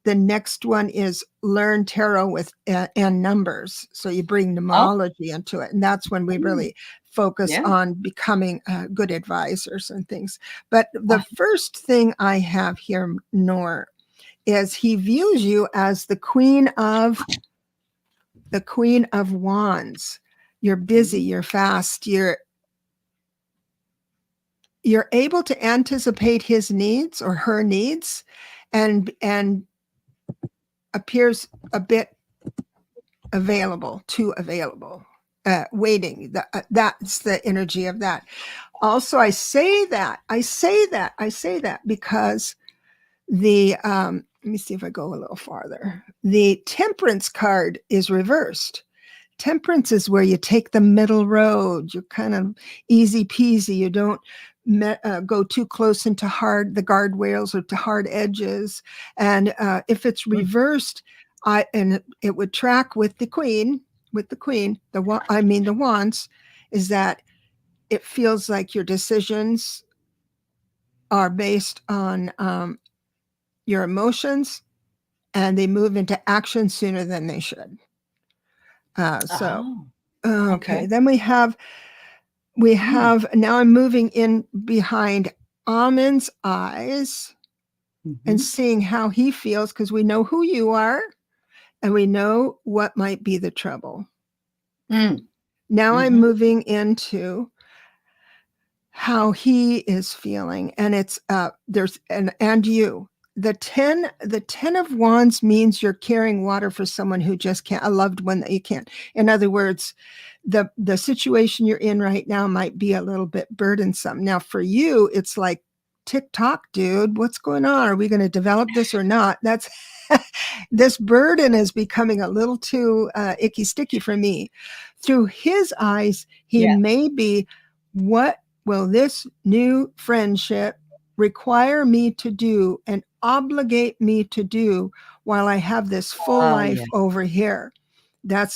the next one is Learn Tarot with and numbers. So you bring numerology into it, and that's when we really focus on becoming good advisors and things. But the first thing I have here, Nor, is he views you as the Queen of Wands. You're busy, you're fast, you're able to anticipate his needs or her needs, and appears a bit too available, waiting. That's the energy of that. Also, I say that because let me see if I go a little farther. The Temperance card is reversed. Temperance is where you take the middle road. You're kind of easy peasy. You don't go too close into the guardrails or to hard edges. And if it's reversed, and it would track with the Queen, the Wands, is that it feels like your decisions are based on your emotions, and they move into action sooner than they should. Okay. Then we have now I'm moving in behind Amin's eyes and seeing how he feels, because we know who you are and we know what might be the trouble. Now I'm moving into how he is feeling, and it's and you. The 10 of Wands means you're carrying water for someone who just can't, a loved one that you can't. In other words, the situation you're in right now might be a little bit burdensome. Now for you, it's like, tick-tock, dude, what's going on? Are we going to develop this or not? That's this burden is becoming a little too icky sticky for me. Through his eyes, he may be, what will this new friendship require me to do and obligate me to do while I have this full life over here?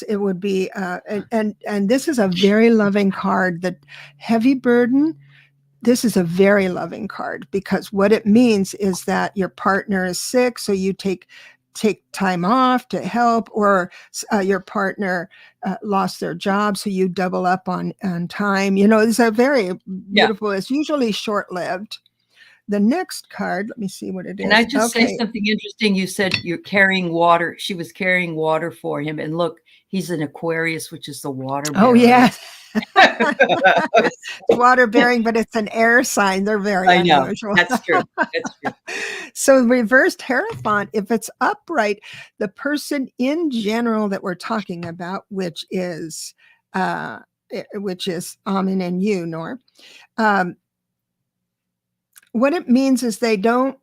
It would be and this is a very loving card. The heavy burden, this is a very loving card, because what it means is that your partner is sick, so you take time off to help, or your partner lost their job, so you double up on time. It's a very beautiful, it's usually short-lived. The next card, let me see what it is.
Can I just say something interesting? You said you're carrying water. She was carrying water for him. And look, he's an Aquarius, which is the water bearer.
Oh, yeah. It's water bearing, but it's an air sign. They're very unusual.
That's true.
So reversed Hierophant, if it's upright, the person in general that we're talking about, which is Amin and you, Nor, what it means is they don't,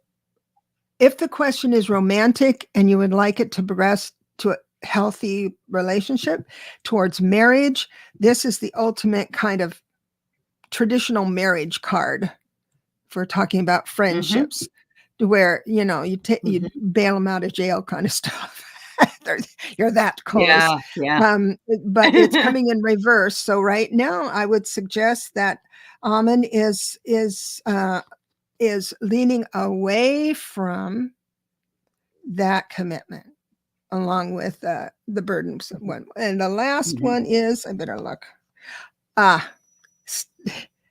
if the question is romantic and you would like it to progress to a healthy relationship towards marriage, this is the ultimate kind of traditional marriage card, if we're talking about friendships, to where, you know, you bail them out of jail kind of stuff. You're that close.
Yeah.
But it's coming in reverse. So right now, I would suggest that Amen is leaning away from that commitment, along with the burdensome one. And the last one is, I better look.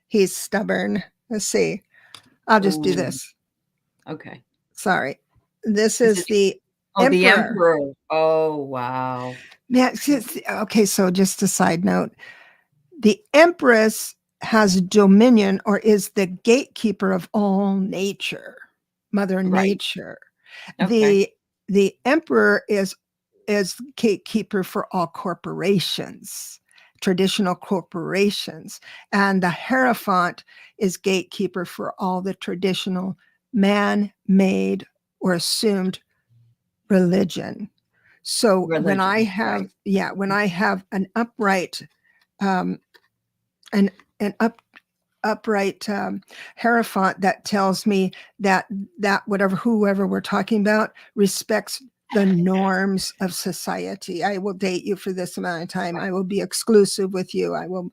He's stubborn. Let's see. I'll just do this.
Okay.
Sorry. This is the
Emperor.
The
Emperor. Oh, wow.
Yeah. Okay. So just a side note, the Empress has dominion, or is the gatekeeper of all nature, Mother Nature.
Okay.
The Emperor is gatekeeper for all corporations, traditional corporations, and the Hierophant is gatekeeper for all the traditional man-made or assumed religion. So when I have an upright upright Hierophant that tells me that whoever we're talking about respects the norms of society. I will date you for this amount of time. I will be exclusive with you. I will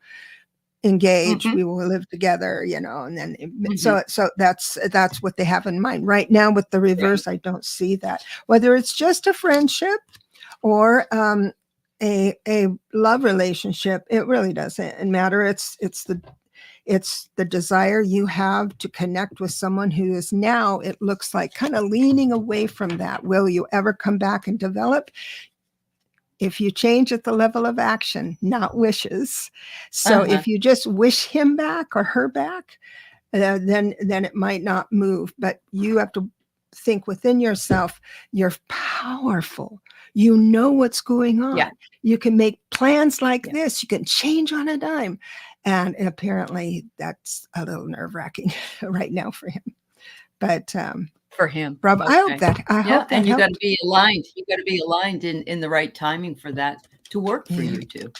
engage. We will live together, you know, and then so that's what they have in mind. Right now with the reverse, I don't see that. Whether it's just a friendship or a love relationship, it really doesn't matter. It's the desire you have to connect with someone who is now, it looks like, kind of leaning away from that. Will you ever come back and develop? If you change at the level of action, not wishes. So if you just wish him back or her back, then it might not move. But you have to think within yourself, you're powerful. You know what's going on.
Yeah.
You can make plans like this. You can change on a dime. And apparently that's a little nerve-wracking right now for him. But
for him,
Rob, I hope that
and you got
helped.
to be aligned. You got to be aligned in the right timing for that to work for you too.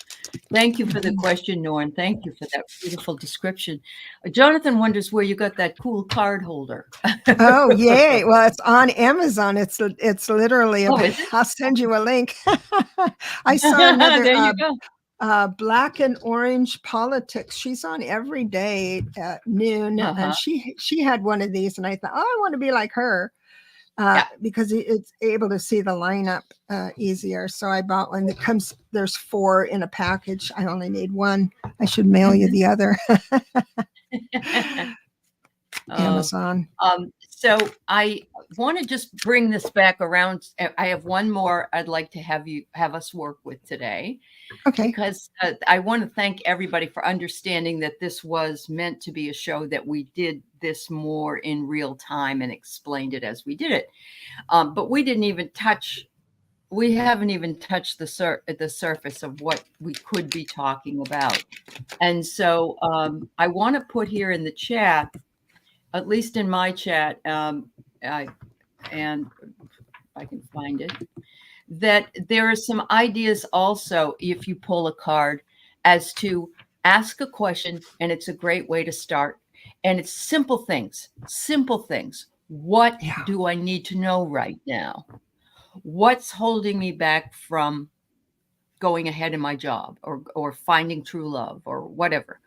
Thank you for the question, Norn. Thank you for that beautiful description. Jonathan wonders where you got that cool card holder.
Oh, yay. Well, it's on Amazon. It's literally, I'll send you a link. I saw another
there you go.
Black and Orange Politics. She's on every day at noon. And she had one of these, and I thought, oh, I want to be like her. Because it's able to see the lineup easier. So I bought one that there's 4 in a package. I only need one. I should mail you the other. Amazon.
So I want to just bring this back around. I have one more I'd like to have us work with today.
Okay.
Because I want to thank everybody for understanding that this was meant to be a show that we did this more in real time and explained it as we did it. But we haven't even touched the surface of what we could be talking about. And so I want to put here in the chat, at least in my chat, and if I can find it, that there are some ideas also, if you pull a card, as to ask a question, and it's a great way to start. And it's simple things. What do I need to know right now? What's holding me back from going ahead in my job or finding true love or whatever?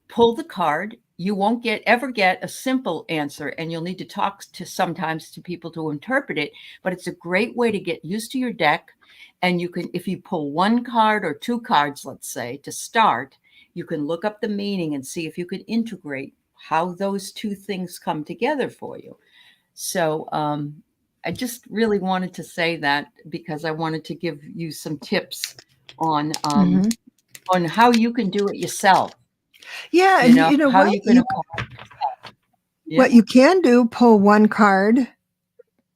Pull the card. You won't ever get a simple answer, and you'll need to talk sometimes to people to interpret it, but it's a great way to get used to your deck. And you can, if you pull 1 card or 2 cards, let's say, to start, you can look up the meaning and see if you can integrate how those 2 things come together for you. So I just really wanted to say that because I wanted to give you some tips on how you can do it yourself.
Yeah, and you know
how
what?
you can
What you can do, pull 1 card,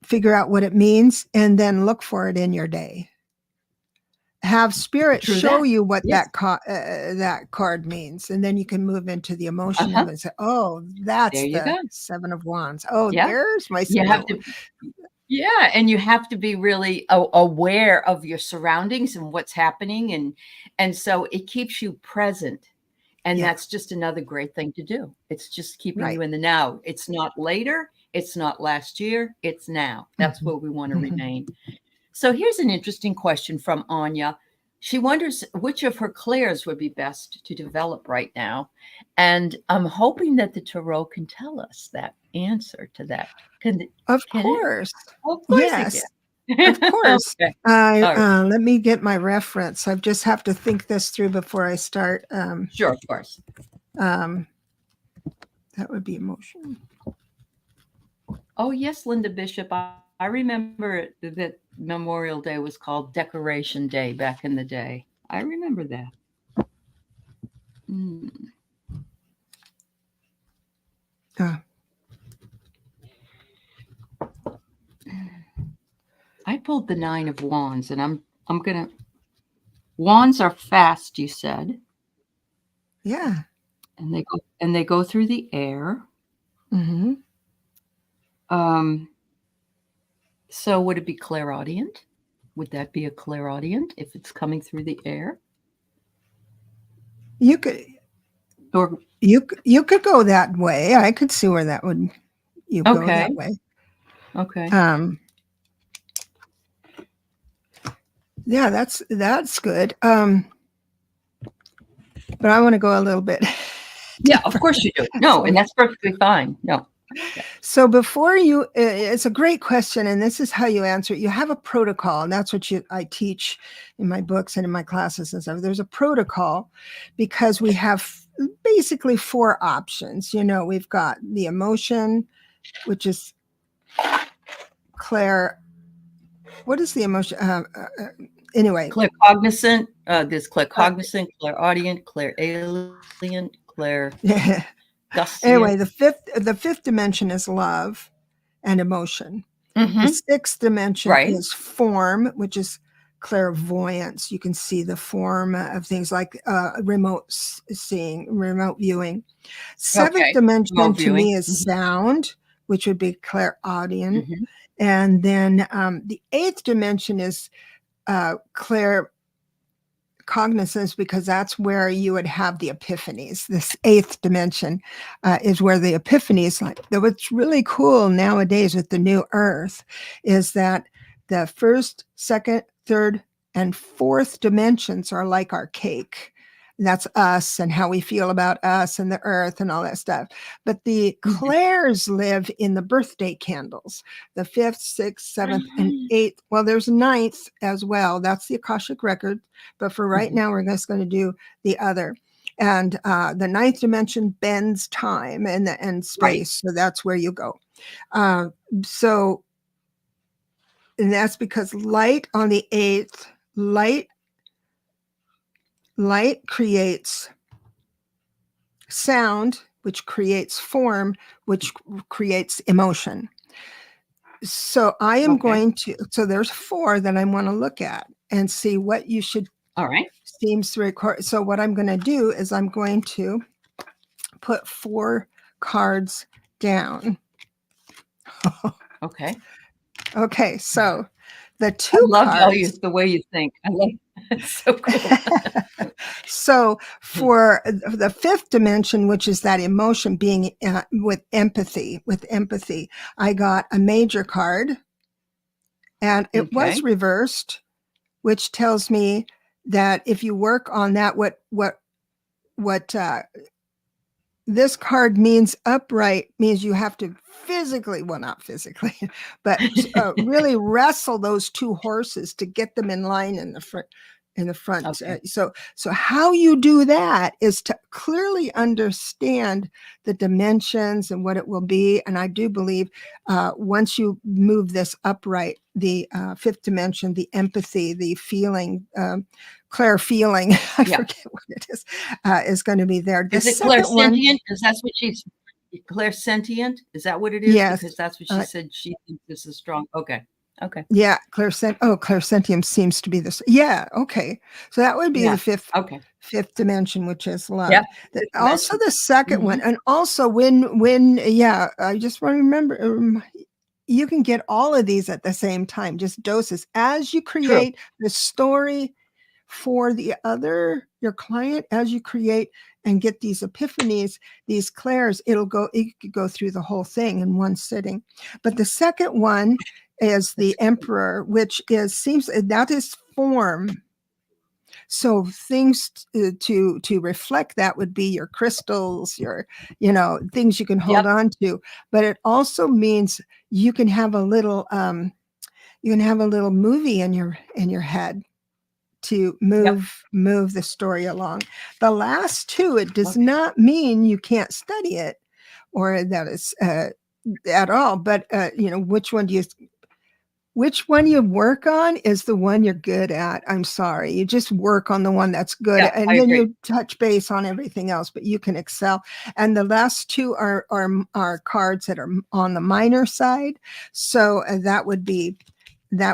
figure out what it means, and then look for it in your day. Have spirit show you what that card means, and then you can move into the emotion of it and say, "Oh, that's the 7 of Wands. Oh, there's my 7
and you have to be really aware of your surroundings and what's happening, and so it keeps you present And
Yeah.
that's just another great thing to do. It's just keeping
Right.
you in the now. It's not later. It's not last year. It's now. That's
Mhm.
where we want to
Mhm.
remain. So here's an interesting question from Anya. She wonders which of her clairs would be best to develop right now. And I'm hoping that the tarot can tell us that answer to that. Can it?
Of course.
Oh, of course it
Yes.
can.
Of course.
Okay. All right.
Let me get my reference. I just have to think this through before I start.
Sure, of course.
That would be emotion.
Oh, yes, Linda Bishop. I remember that Memorial Day was called Decoration Day back in the day. I remember that. Mm.
Uh,
I pulled the 9 of Wands, and I'm gonna. Wands are fast, you said,
yeah.
and they go through the air.
Mm-hmm.
So would it be clairaudient? Would that be a clairaudient if it's coming through the air?
You could
Or
you could go that way. I could see where that would you go
okay,
that way.
okay.
Yeah, that's good. But I want to go a little bit.
Yeah, of course you do. No, and that's perfectly fine. No.
So before you, it's a great question, and this is how you answer it. You have a protocol, and that's what I teach in my books and in my classes and stuff. There's a protocol because we have basically 4 options. We've got the emotion, which is Claire. What is the emotion? Anyway,
Claircognizant. There's claircognizant, clairaudient, clairalien, clairgustient.
Anyway, the fifth dimension is love and emotion.
Mm-hmm.
The 6th dimension
Right.
is form, which is clairvoyance. You can see the form of things like remote seeing, remote viewing. 7th dimension
Remote
to me
viewing.
is sound, which would be clairaudient.
Mhm.
And then the 8th dimension is claircognizance, because that's where you would have the epiphanies. This 8th dimension is where the epiphanies, like what's really cool nowadays with the new earth is that the 1st, 2nd, 3rd, and 4th dimensions are like our cake. And that's us and how we feel about us and the earth and all that stuff. But the clairs live in the birthday candles, the 5th, 6th, 7th, and 8th. Well, there's 9th as well. That's the Akashic record. But for right now, we're just going to do the other. And the 9th dimension bends time and space. Right. So that's where you go. And that's because light on the 8th, light creates sound, which creates form, which creates emotion. So I am going to, so there's 4 that I want to look at and see what you should.
All right.
Seems to record. So what I'm going to do is I'm going to put 4 cards down.
Okay.
Okay. So the 2
I love
cards.
the way you think. I love it's so cool.
So for the 5th dimension, which is that emotion being with empathy, I got a major card, and it was reversed, which tells me that if you work on that, what this card means, upright means you have to physically, well, not physically, but really wrestle those 2 horses to get them in line in the front. Okay. So how you do that is to clearly understand the dimensions and what it will be. And I do believe once you move this upright, the 5th dimension, the empathy, the feeling, Claire feeling, I forget what it is going to be there.
Is it clairsentient? Because that's what she's clairsentient. Is that what it is?
Yes.
Because that's what she said. She thinks this is strong. Okay.
Yeah, clairsentience seems to be this. Yeah, okay. So that would be the 5th dimension, which is love.
Yep.
Also the 2nd one, and also when I just want to remember. You can get all of these at the same time, just doses as you create the story for your client, as you create and get these epiphanies, these clairs, it could go through the whole thing in one sitting. But the second one is the Emperor, which that is form. So things to reflect that would be your crystals, your, things you can hold on to. But it also means you can have a little movie in your head to move the story along. The last two, it does not mean you can't study it or that is at all. But which one you work on is the one you're good at. I'm sorry. You just work on the one that's good. And then you touch base on everything else, but you can excel. And the last two are cards that are on the minor side. So that would be the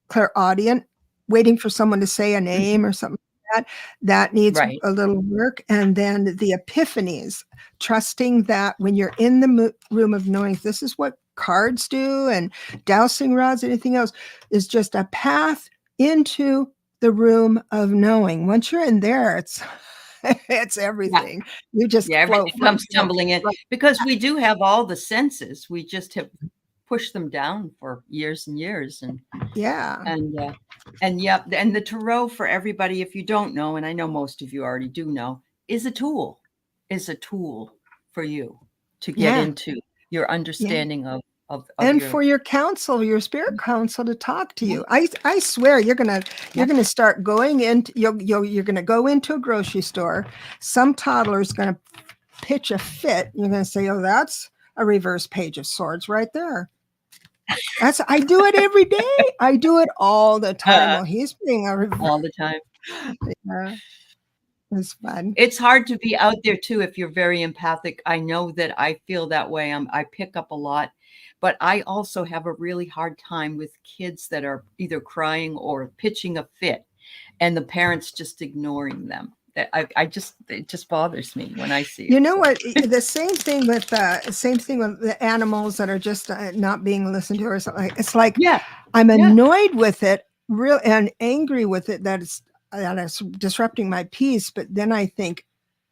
clairaudient, waiting for someone to say a name or something like that needs a little work. And then the epiphanies, trusting that when you're in the room of knowing, this is what cards do and dowsing rods, anything else, is just a path into the room of knowing. Once you're in there, it's everything. You just
everything comes tumbling in, because we do have all the senses. We just have pushed them down for years and years. And and the tarot, for everybody, if you don't know, and I know most of you already do know, is a tool for you to get into your understanding of
and for your counsel, your spirit counsel, to talk to you. I swear you're gonna start going into you're gonna go into a grocery store. Some toddler's gonna pitch a fit. You're gonna say, "Oh, that's a reverse Page of Swords right there." I do it every day. I do it all the time. Well, he's being
all the time.
It's fun.
It's hard to be out there too if you're very empathic. I know that I feel that way. I pick up a lot, but I also have a really hard time with kids that are either crying or pitching a fit, and the parents just ignoring them. It just bothers me when I see it.
You know what? The same thing with the animals that are just not being listened to or something. It's like, I'm annoyed with it, real and angry with it that it's disrupting my peace. But then I think,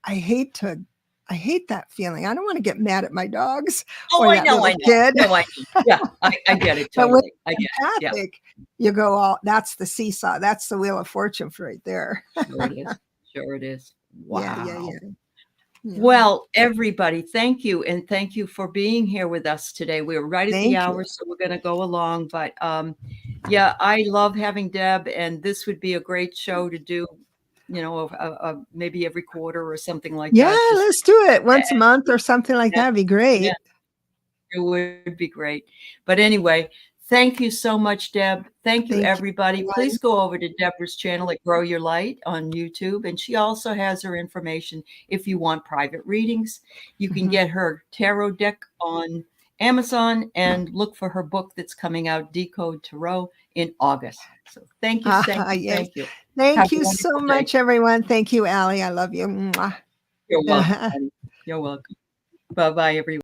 I hate that feeling. I don't want to get mad at my dogs.
Oh, I know.
Kid.
No, I know. Yeah, I get it totally. I get
empathic, you go that's the seesaw. That's the Wheel of Fortune for right there.
Sure it is. Wow.
Yeah.
Well, everybody, thank you. And thank you for being here with us today. We're right at the hour, so we're going to go along. But I love having Deb, and this would be a great show to do, maybe every quarter or something like that.
Yeah, let's do it once a month or something like that. Would be great.
Yeah, it would be great. But anyway, thank you so much, Deb. Thank you, everybody. Please go over to Deborah's channel at Grow Your Light on YouTube. And she also has her information if you want private readings. You can get her tarot deck on Amazon and look for her book that's coming out, Decode Tarot, in August. So thank you. Thank you.
Thank you so much, everyone. Thank you, Aley. I love you. Mwah.
You're welcome. You're welcome. Bye-bye, everyone.